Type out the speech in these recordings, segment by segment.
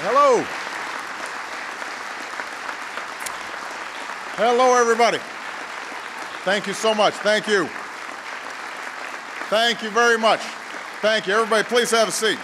Hello. Hello, everybody. Thank you so much. Thank you. Thank you very much. Thank you. Everybody, please have a seat.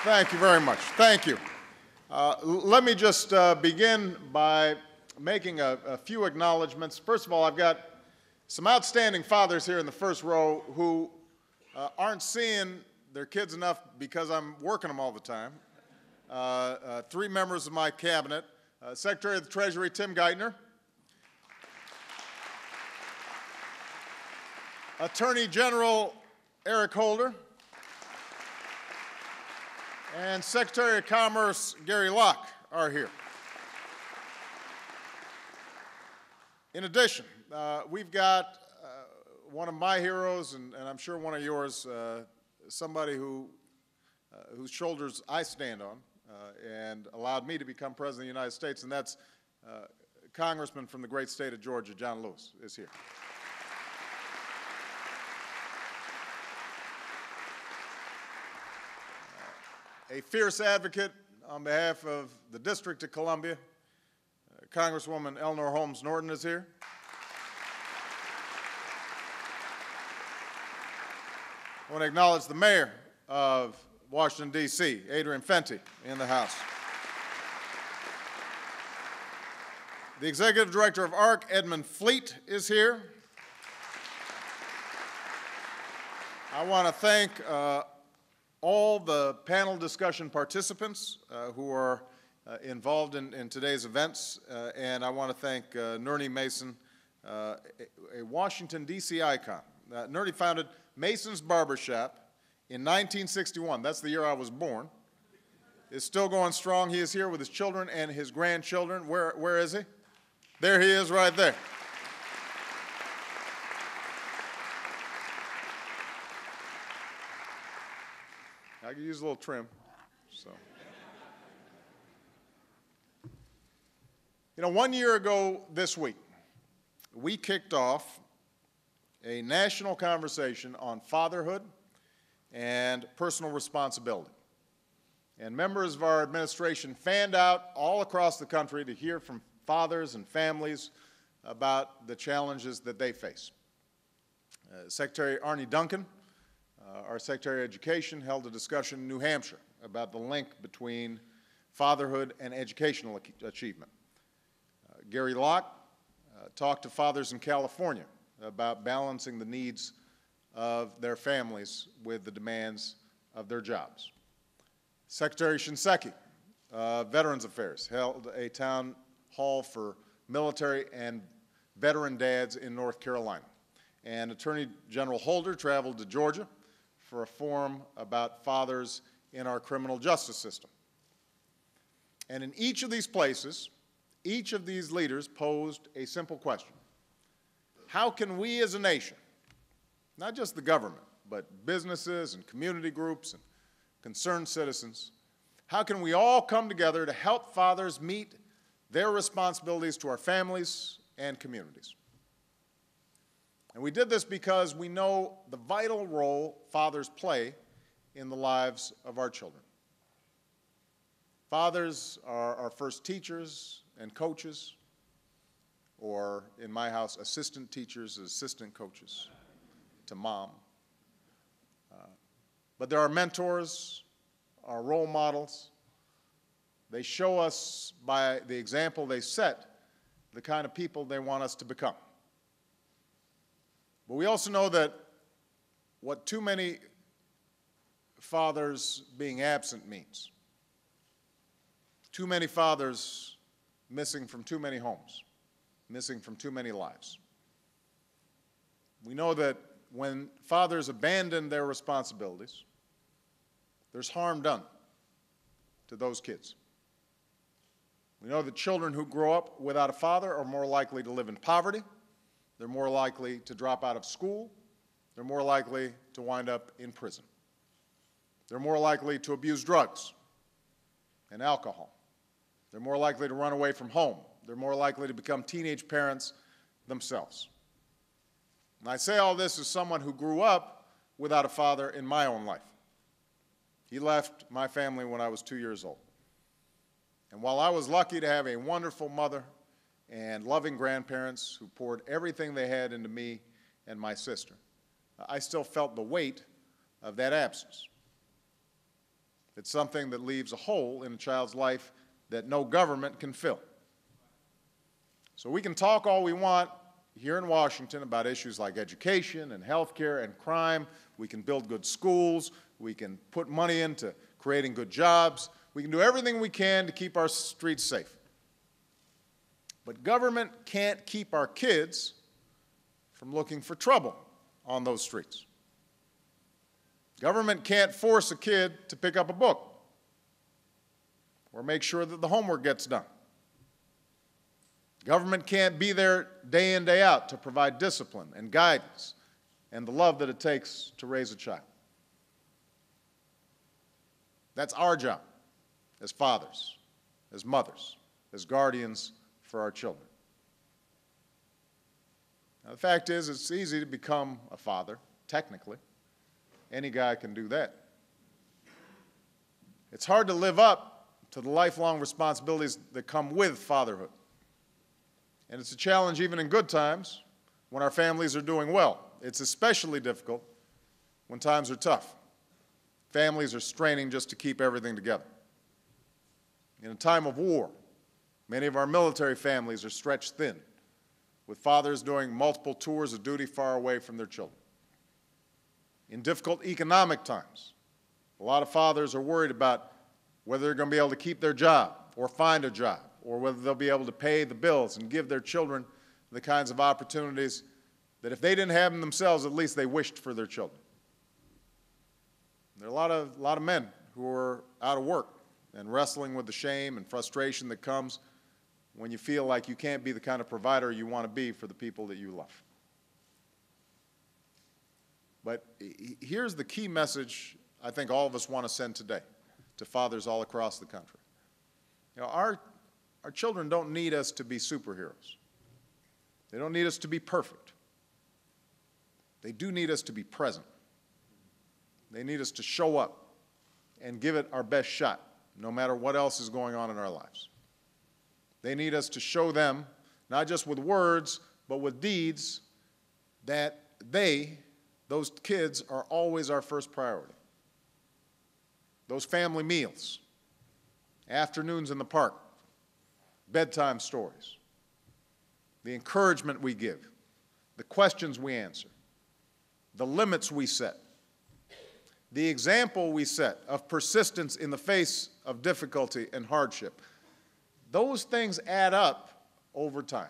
Thank you very much. Thank you. Let me just begin by making a few acknowledgments. First of all, I've got some outstanding fathers here in the first row who aren't seeing their kids enough because I'm working them all the time. Three members of my cabinet, Secretary of the Treasury Tim Geithner, Attorney General Eric Holder, and Secretary of Commerce Gary Locke are here. In addition, we've got one of my heroes, and I'm sure one of yours, somebody whose shoulders I stand on, and allowed me to become President of the United States, and that's Congressman from the great state of Georgia, John Lewis, is here. A fierce advocate on behalf of the District of Columbia, Congresswoman Eleanor Holmes Norton is here. I want to acknowledge the mayor of Washington, D.C., Adrian Fenty, in the House. The executive director of ARC, Edmund Fleet, is here. I want to thank all the panel discussion participants who are involved in today's events, and I want to thank Nernie Mason, a Washington, D.C. icon. Nernie founded Mason's Barbershop in 1961. That's the year I was born. Is still going strong. He is here with his children and his grandchildren. Where is he? There he is right there. I could use a little trim. So, you know, 1 year ago this week, we kicked off a national conversation on fatherhood and personal responsibility. And members of our administration fanned out all across the country to hear from fathers and families about the challenges that they face. Secretary Arne Duncan, our Secretary of Education, held a discussion in New Hampshire about the link between fatherhood and educational achievement. Gary Locke talked to fathers in California about balancing the needs of their families with the demands of their jobs. Secretary Shinseki, Veterans Affairs, held a town hall for military and veteran dads in North Carolina. And Attorney General Holder traveled to Georgia for a forum about fathers in our criminal justice system. And in each of these places, each of these leaders posed a simple question. How can we as a nation, not just the government, but businesses and community groups and concerned citizens, how can we all come together to help fathers meet their responsibilities to our families and communities? And we did this because we know the vital role fathers play in the lives of our children. Fathers are our first teachers and coaches, or in my house, assistant teachers, assistant coaches to mom. But there are mentors, our role models. They show us by the example they set the kind of people they want us to become. But we also know that what too many fathers being absent means. Too many fathers missing from too many homes, missing from too many lives. We know that when fathers abandon their responsibilities, there's harm done to those kids. We know that children who grow up without a father are more likely to live in poverty. They're more likely to drop out of school. They're more likely to wind up in prison. They're more likely to abuse drugs and alcohol. They're more likely to run away from home. They're more likely to become teenage parents themselves. And I say all this as someone who grew up without a father in my own life. He left my family when I was 2 years old. And while I was lucky to have a wonderful mother and loving grandparents who poured everything they had into me and my sister, I still felt the weight of that absence. It's something that leaves a hole in a child's life that no government can fill. So we can talk all we want here in Washington about issues like education and health care and crime. We can build good schools. We can put money into creating good jobs. We can do everything we can to keep our streets safe. But government can't keep our kids from looking for trouble on those streets. Government can't force a kid to pick up a book or make sure that the homework gets done. Government can't be there day in, day out to provide discipline and guidance and the love that it takes to raise a child. That's our job as fathers, as mothers, as guardians for our children. Now, the fact is, it's easy to become a father, technically. Any guy can do that. It's hard to live up to the lifelong responsibilities that come with fatherhood. And it's a challenge even in good times when our families are doing well. It's especially difficult when times are tough. Families are straining just to keep everything together. In a time of war, many of our military families are stretched thin, with fathers doing multiple tours of duty far away from their children. In difficult economic times, a lot of fathers are worried about whether they're going to be able to keep their job or find a job, or whether they'll be able to pay the bills and give their children the kinds of opportunities that if they didn't have them themselves, at least they wished for their children. There are a lot of men who are out of work and wrestling with the shame and frustration that comes when you feel like you can't be the kind of provider you want to be for the people that you love. But here's the key message I think all of us want to send today to fathers all across the country. You know, our children don't need us to be superheroes. They don't need us to be perfect. They do need us to be present. They need us to show up and give it our best shot, no matter what else is going on in our lives. They need us to show them, not just with words, but with deeds, that those kids, are always our first priority. Those family meals, afternoons in the park, bedtime stories, the encouragement we give, the questions we answer, the limits we set, the example we set of persistence in the face of difficulty and hardship. Those things add up over time,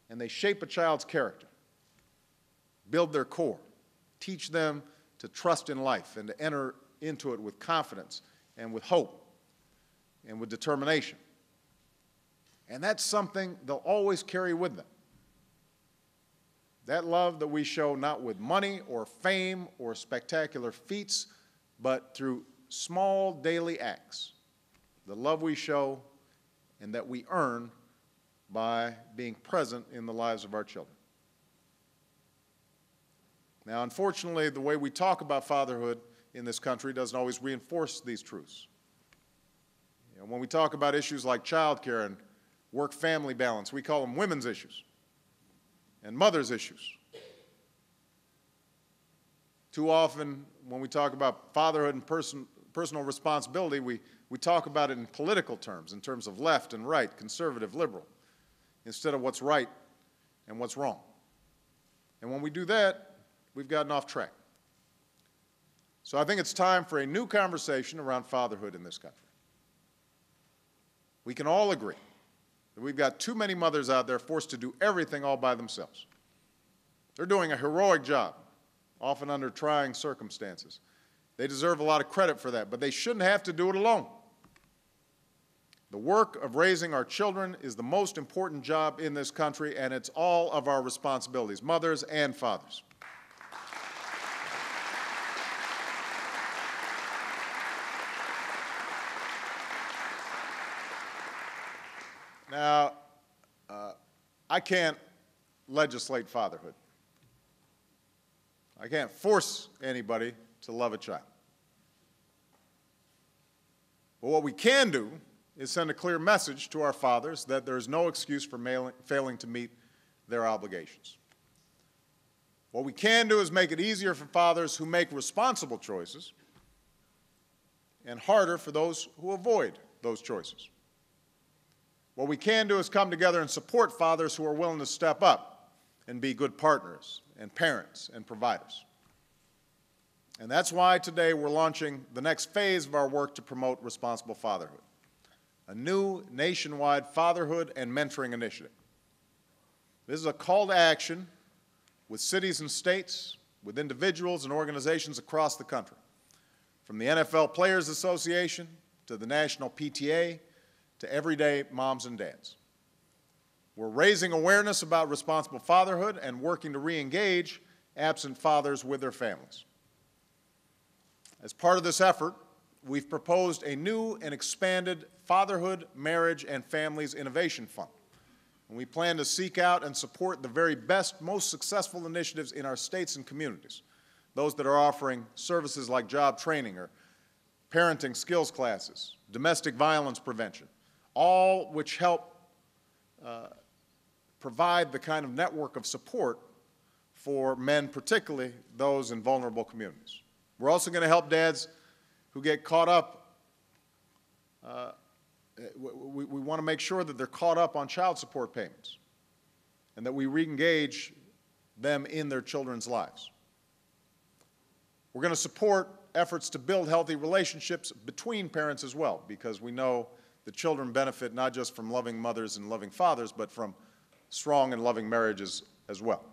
and they shape a child's character, build their core, teach them to trust in life and to enter into it with confidence and with hope and with determination. And that's something they'll always carry with them. That love that we show not with money or fame or spectacular feats, but through small daily acts. The love we show and that we earn by being present in the lives of our children. Now, unfortunately, the way we talk about fatherhood in this country doesn't always reinforce these truths. You know, when we talk about issues like childcare and work-family balance, we call them women's issues and mothers' issues. Too often, when we talk about fatherhood and personal responsibility, we talk about it in political terms, in terms of left and right, conservative, liberal, instead of what's right and what's wrong. And when we do that, we've gotten off track. So I think it's time for a new conversation around fatherhood in this country. We can all agree that we've got too many mothers out there forced to do everything all by themselves. They're doing a heroic job, often under trying circumstances. They deserve a lot of credit for that, but they shouldn't have to do it alone. The work of raising our children is the most important job in this country, and it's all of our responsibilities, mothers and fathers. Now, I can't legislate fatherhood. I can't force anybody to love a child. But what we can do is send a clear message to our fathers that there is no excuse for failing to meet their obligations. What we can do is make it easier for fathers who make responsible choices and harder for those who avoid those choices. What we can do is come together and support fathers who are willing to step up and be good partners and parents and providers. And that's why today we're launching the next phase of our work to promote responsible fatherhood, a new nationwide Fatherhood and Mentoring Initiative. This is a call to action with cities and states, with individuals and organizations across the country, from the NFL Players Association to the National PTA to everyday moms and dads. We're raising awareness about responsible fatherhood and working to re-engage absent fathers with their families. As part of this effort, we've proposed a new and expanded Fatherhood, Marriage, and Families Innovation Fund. And we plan to seek out and support the very best, most successful initiatives in our states and communities, those that are offering services like job training or parenting skills classes, domestic violence prevention, all which help provide the kind of network of support for men, particularly those in vulnerable communities. We're also going to help dads who get caught up. We want to make sure that they're caught up on child support payments and that we re-engage them in their children's lives. We're going to support efforts to build healthy relationships between parents as well, because we know the children benefit not just from loving mothers and loving fathers, but from strong and loving marriages as well.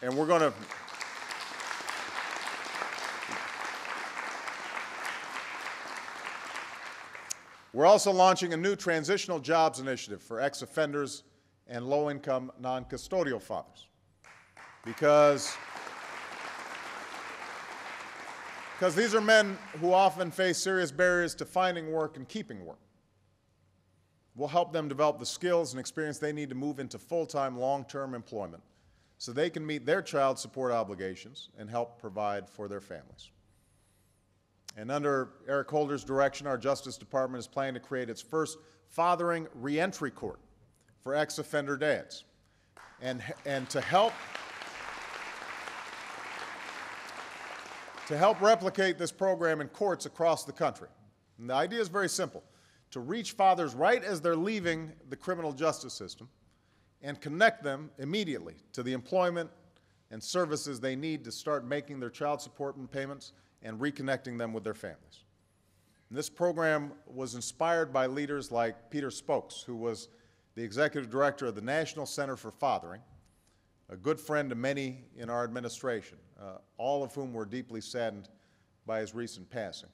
And we're going to We're also launching a new transitional jobs initiative for ex-offenders and low-income, non-custodial fathers. Because these are men who often face serious barriers to finding work and keeping work. We'll help them develop the skills and experience they need to move into full-time, long-term employment so they can meet their child support obligations and help provide for their families. And under Eric Holder's direction, our Justice Department is planning to create its first fathering reentry court for ex-offender dads. And to help replicate this program in courts across the country. And the idea is very simple: to reach fathers right as they're leaving the criminal justice system and connect them immediately to the employment and services they need to start making their child support payments and reconnecting them with their families. And this program was inspired by leaders like Peter Spokes, who was the executive director of the National Center for Fathering, a good friend to many in our administration, all of whom were deeply saddened by his recent passing.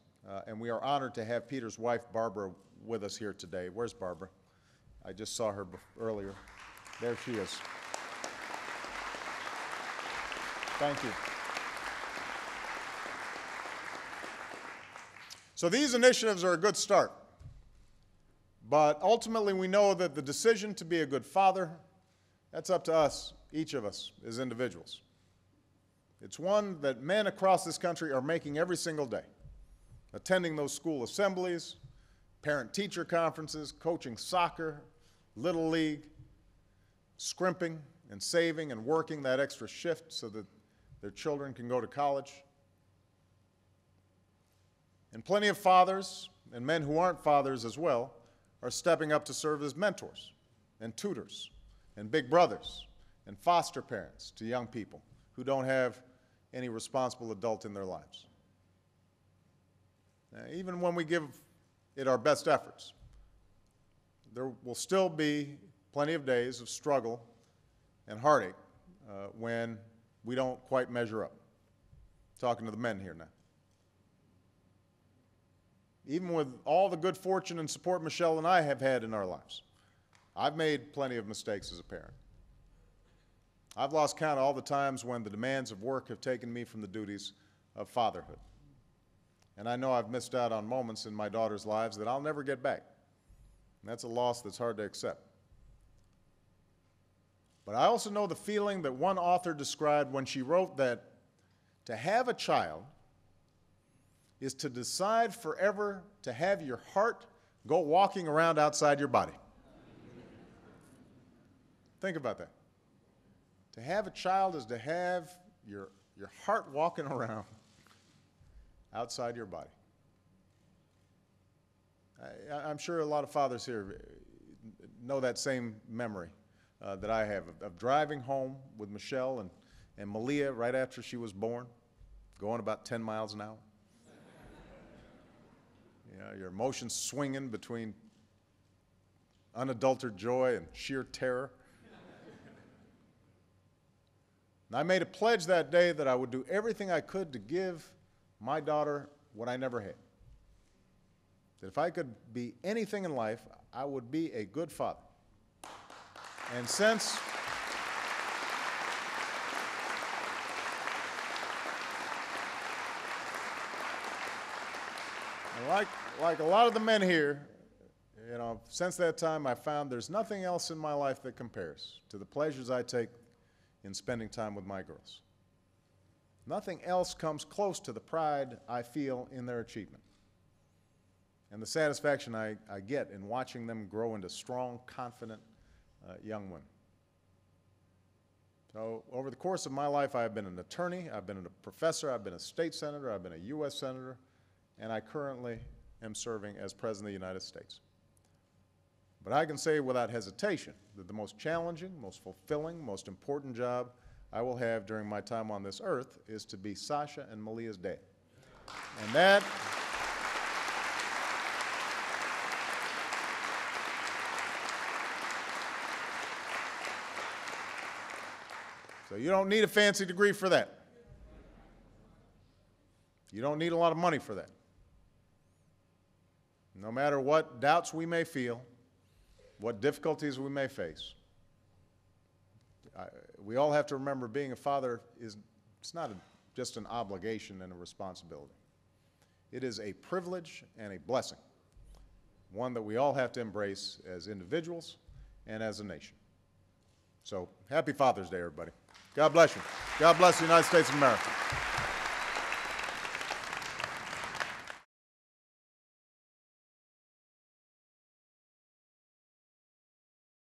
And we are honored to have Peter's wife, Barbara, with us here today. Where's Barbara? I just saw her earlier. There she is. Thank you. So these initiatives are a good start, but ultimately we know that the decision to be a good father, that's up to us, each of us as individuals. It's one that men across this country are making every single day, attending those school assemblies, parent-teacher conferences, coaching soccer, Little League, scrimping and saving and working that extra shift so that their children can go to college. And plenty of fathers, and men who aren't fathers as well, are stepping up to serve as mentors and tutors and big brothers and foster parents to young people who don't have any responsible adult in their lives. Now, even when we give it our best efforts, there will still be plenty of days of struggle and heartache when we don't quite measure up. Talking to the men here now. Even with all the good fortune and support Michelle and I have had in our lives, I've made plenty of mistakes as a parent. I've lost count of all the times when the demands of work have taken me from the duties of fatherhood. And I know I've missed out on moments in my daughter's lives that I'll never get back. And that's a loss that's hard to accept. But I also know the feeling that one author described when she wrote that to have a child is to decide forever to have your heart go walking around outside your body. Think about that. To have a child is to have your heart walking around outside your body. I'm sure a lot of fathers here know that same memory that I have of driving home with Michelle and Malia right after she was born, going about 10 miles an hour. You know, your emotions swinging between unadulterated joy and sheer terror. And I made a pledge that day that I would do everything I could to give my daughter what I never had. That if I could be anything in life, I would be a good father. And since like a lot of the men here, you know, since that time I found there's nothing else in my life that compares to the pleasures I take in spending time with my girls. Nothing else comes close to the pride I feel in their achievement and the satisfaction I get in watching them grow into strong, confident young women. So over the course of my life, I have been an attorney, I've been a professor, I've been a state senator, I've been a U.S. senator, and I currently am serving as President of the United States. But I can say without hesitation that the most challenging, most fulfilling, most important job I will have during my time on this earth is to be Sasha and Malia's dad. And that so you don't need a fancy degree for that. You don't need a lot of money for that. No matter what doubts we may feel, what difficulties we may face, we all have to remember being a father it's not just an obligation and a responsibility. It is a privilege and a blessing, one that we all have to embrace as individuals and as a nation. So happy Father's Day, everybody. God bless you. God bless the United States of America.